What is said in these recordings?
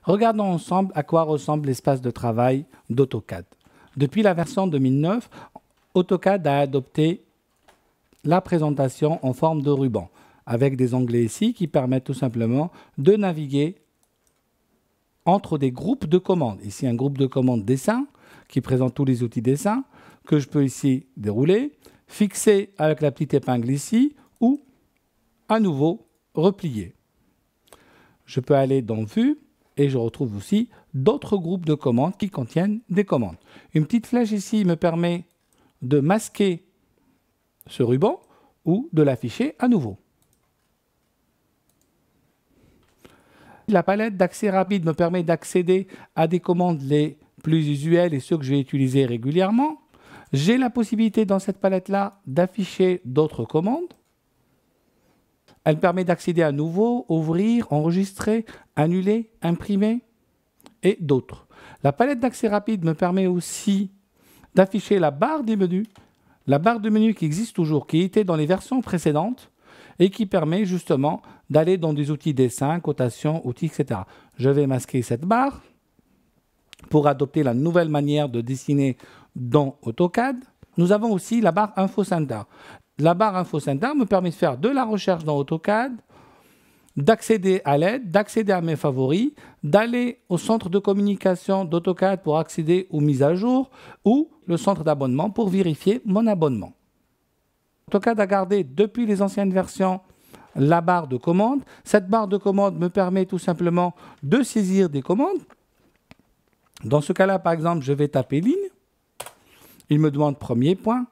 Regardons ensemble à quoi ressemble l'espace de travail d'AutoCAD. Depuis la version 2009, AutoCAD a adopté la présentation en forme de ruban, avec des onglets ici qui permettent tout simplement de naviguer entre des groupes de commandes. Ici, un groupe de commandes dessin qui présente tous les outils dessin que je peux ici dérouler, fixer avec la petite épingle ici ou à nouveau replier. Je peux aller dans Vue et je retrouve aussi d'autres groupes de commandes qui contiennent des commandes. Une petite flèche ici me permet de masquer ce ruban ou de l'afficher à nouveau. La palette d'accès rapide me permet d'accéder à des commandes les plus usuelles et ceux que je vais utiliser régulièrement. J'ai la possibilité dans cette palette-là d'afficher d'autres commandes. Elle permet d'accéder à nouveau, ouvrir, enregistrer, annuler, imprimer et d'autres. La palette d'accès rapide me permet aussi d'afficher la barre des menus. La barre de menu qui existe toujours, qui était dans les versions précédentes et qui permet justement d'aller dans des outils dessin, cotation, outils, etc. Je vais masquer cette barre pour adopter la nouvelle manière de dessiner dans AutoCAD. Nous avons aussi la barre Info Center. La barre Info Center me permet de faire de la recherche dans AutoCAD, d'accéder à l'aide, d'accéder à mes favoris, d'aller au centre de communication d'AutoCAD pour accéder aux mises à jour ou le centre d'abonnement pour vérifier mon abonnement. AutoCAD a gardé depuis les anciennes versions la barre de commande. Cette barre de commande me permet tout simplement de saisir des commandes. Dans ce cas-là, par exemple, je vais taper ligne. Il me demande premier point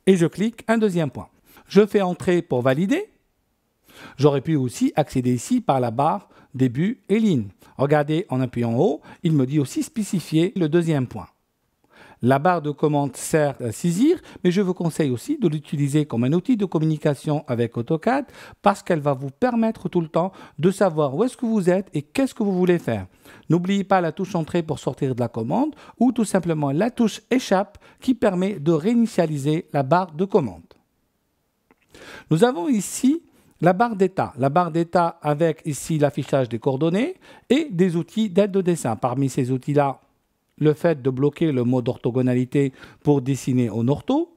et je clique un deuxième point. Je fais entrer pour valider. J'aurais pu aussi accéder ici par la barre début et ligne. Regardez, en appuyant en haut, il me dit aussi spécifier le deuxième point. La barre de commande sert à saisir, mais je vous conseille aussi de l'utiliser comme un outil de communication avec AutoCAD parce qu'elle va vous permettre tout le temps de savoir où est-ce que vous êtes et qu'est-ce que vous voulez faire. N'oubliez pas la touche entrée pour sortir de la commande ou tout simplement la touche échappe qui permet de réinitialiser la barre de commande. Nous avons ici la barre d'état. La barre d'état avec ici l'affichage des coordonnées et des outils d'aide de dessin. Parmi ces outils-là, le fait de bloquer le mode orthogonalité pour dessiner en ortho,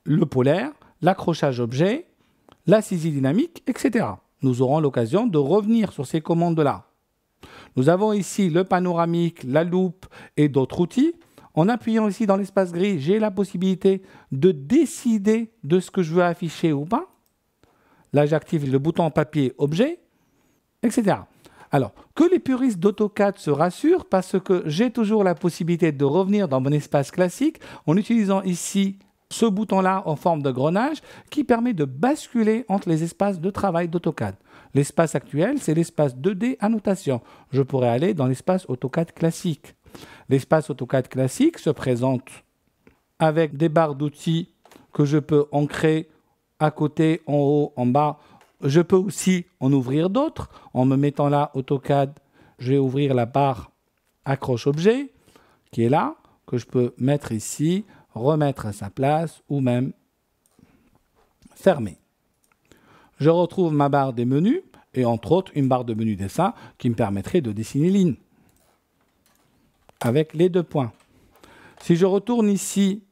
le polaire, l'accrochage objet, la saisie dynamique, etc. Nous aurons l'occasion de revenir sur ces commandes-là. Nous avons ici le panoramique, la loupe et d'autres outils. En appuyant ici dans l'espace gris, j'ai la possibilité de décider de ce que je veux afficher ou pas. Là, j'active le bouton papier objet, etc. Alors, que les puristes d'AutoCAD se rassurent parce que j'ai toujours la possibilité de revenir dans mon espace classique en utilisant ici ce bouton-là en forme de grenage qui permet de basculer entre les espaces de travail d'AutoCAD. L'espace actuel, c'est l'espace 2D annotation. Je pourrais aller dans l'espace AutoCAD classique. L'espace AutoCAD classique se présente avec des barres d'outils que je peux ancrer à côté, en haut, en bas. Je peux aussi en ouvrir d'autres. En me mettant là, AutoCAD, je vais ouvrir la barre accroche-objet qui est là, que je peux mettre ici, remettre à sa place ou même fermer. Je retrouve ma barre des menus et entre autres une barre de menu dessin qui me permettrait de dessiner ligne avec les deux points. Si je retourne ici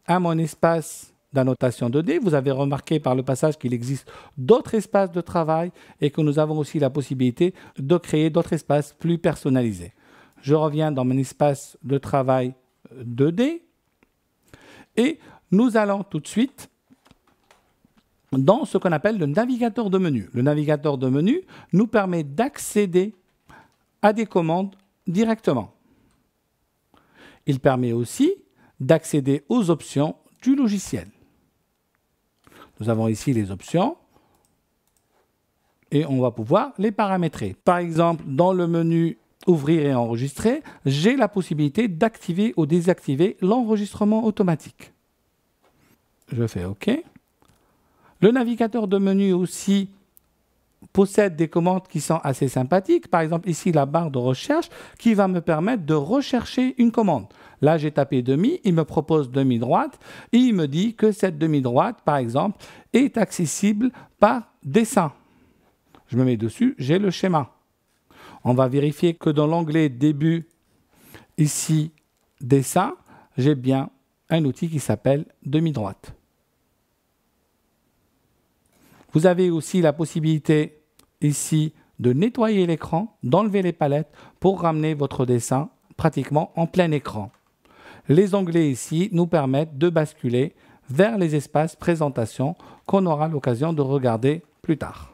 à mon espace d'annotation 2D, vous avez remarqué par le passage qu'il existe d'autres espaces de travail et que nous avons aussi la possibilité de créer d'autres espaces plus personnalisés. Je reviens dans mon espace de travail 2D et nous allons tout de suite dans ce qu'on appelle le navigateur de menu. Le navigateur de menu nous permet d'accéder à des commandes directement. Il permet aussi d'accéder aux options du logiciel. Nous avons ici les options et on va pouvoir les paramétrer. Par exemple, dans le menu Ouvrir et enregistrer, j'ai la possibilité d'activer ou désactiver l'enregistrement automatique. Je fais OK. Le navigateur de menu aussi possède des commandes qui sont assez sympathiques. Par exemple, ici, la barre de recherche qui va me permettre de rechercher une commande. Là, j'ai tapé demi, il me propose demi-droite et il me dit que cette demi-droite, par exemple, est accessible par dessin. Je me mets dessus, j'ai le schéma. On va vérifier que dans l'onglet Début, ici, Dessin, j'ai bien un outil qui s'appelle Demi-droite. Vous avez aussi la possibilité ici de nettoyer l'écran, d'enlever les palettes pour ramener votre dessin pratiquement en plein écran. Les onglets ici nous permettent de basculer vers les espaces présentation qu'on aura l'occasion de regarder plus tard.